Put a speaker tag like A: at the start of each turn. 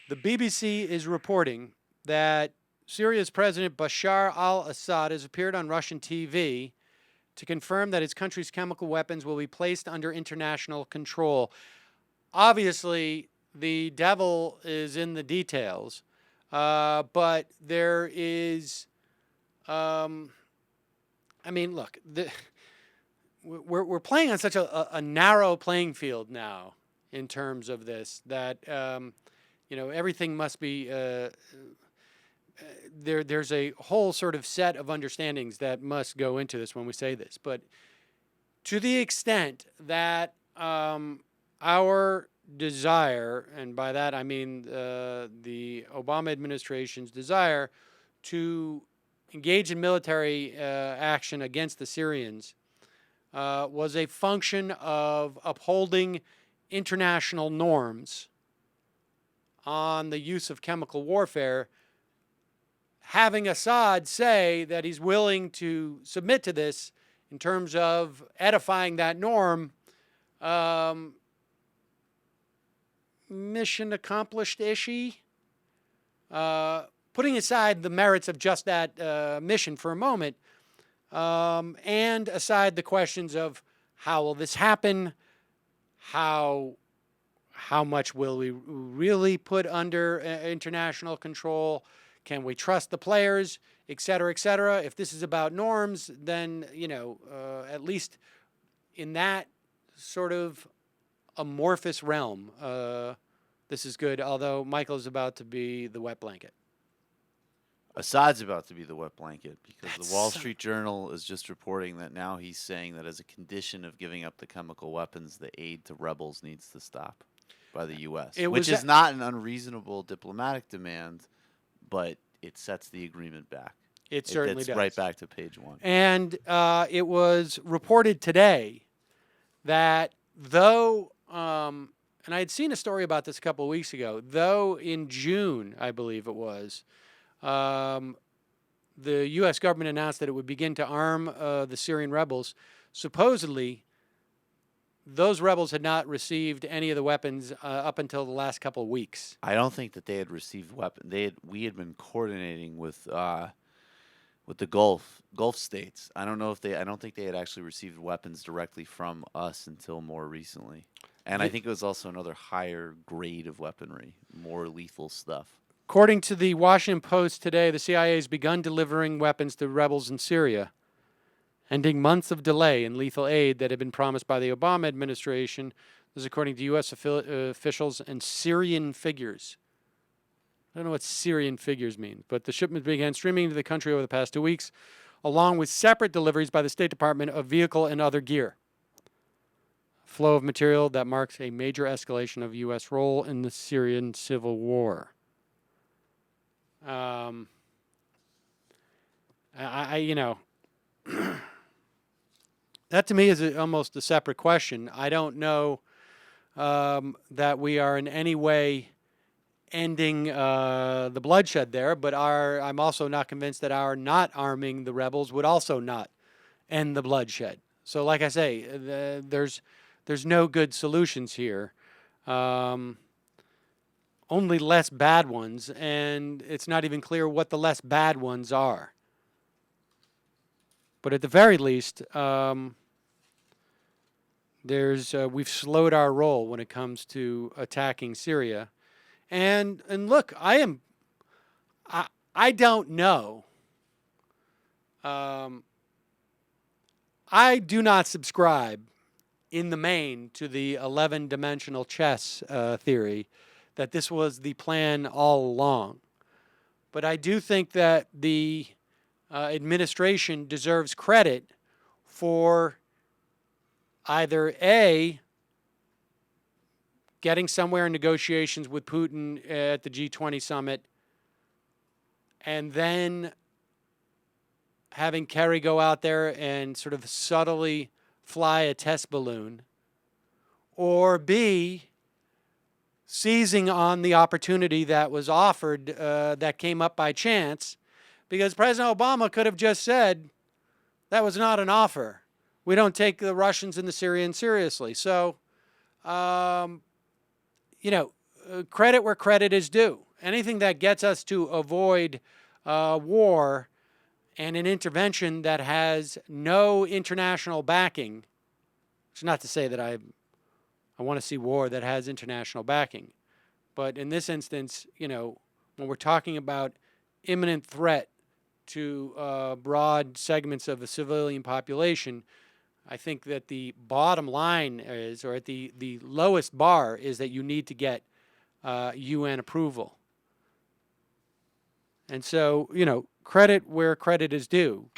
A: The BBC is reporting that Syria's President Bashar al-Assad has appeared on Russian TV to confirm that his country's chemical weapons will be placed under international control. Obviously, the devil is in the details, but there is, I mean, look, we're playing on such a narrow playing field now in terms of this that everything must be there's a whole sort of set of understandings that must go into this when we say this. But to the extent that our desire, and by that I mean the Obama administration's desire to engage in military action against the Syrians, was a function of upholding international norms on the use of chemical warfare, having Assad say that he's willing to submit to this in terms of edifying that norm, mission accomplished-ishy. Putting aside the merits of just that mission for a moment, and aside the questions of how will this happen, how much will we really put under international control, can we trust the players, et cetera, et cetera. If this is about norms, then, at least in that sort of amorphous realm, this is good, although Michael's about to be the wet blanket.
B: Assad's about to be the wet blanket because
A: That's
B: the Wall Street Journal is just reporting that now he's saying that as a condition of giving up the chemical weapons, the aid to rebels needs to stop by the U.S., which is not an unreasonable diplomatic demand, but it sets the agreement back.
A: It certainly does.
B: Right back to page one.
A: And it was reported today that though, and I had seen a story about this a couple of weeks ago, though in June, I believe it was, the U.S. government announced that it would begin to arm the Syrian rebels. Supposedly, those rebels had not received any of the weapons up until the last couple of weeks.
B: I don't think that they had received weapons. We had been coordinating with the Gulf states. I don't think they had actually received weapons directly from us until more recently. And I think it was also another higher grade of weaponry, more lethal stuff.
A: According to the Washington Post today, the CIA has begun delivering weapons to rebels in Syria, ending months of delay in lethal aid that had been promised by the Obama administration. This is according to U.S. officials and Syrian figures. I don't know what Syrian figures mean, but the shipment began streaming into the country over the past 2 weeks, along with separate deliveries by the State Department of vehicle and other gear. Flow of material that marks a major escalation of U.S. role in the Syrian civil war. That to me is almost a separate question. I don't know that we are in any way ending the bloodshed there, but I'm also not convinced that our not arming the rebels would also not end the bloodshed. So like I say, there's no good solutions here. Only less bad ones, and it's not even clear what the less bad ones are. But at the very least, we've slowed our roll when it comes to attacking Syria. And look, I don't know. I do not subscribe in the main to the 11-dimensional chess theory that this was the plan all along. But I do think that the administration deserves credit for either A, getting somewhere in negotiations with Putin at the G20 summit, and then having Kerry go out there and sort of subtly fly a test balloon, or B, seizing on the opportunity that was offered that came up by chance, because President Obama could have just said, that was not an offer. We don't take the Russians and the Syrians seriously. So, credit where credit is due. Anything that gets us to avoid war and an intervention that has no international backing. It's not to say that I want to see war that has international backing. But in this instance, when we're talking about imminent threat to broad segments of the civilian population, I think that the bottom line is, or at the lowest bar, is that you need to get UN approval. And so, credit where credit is due.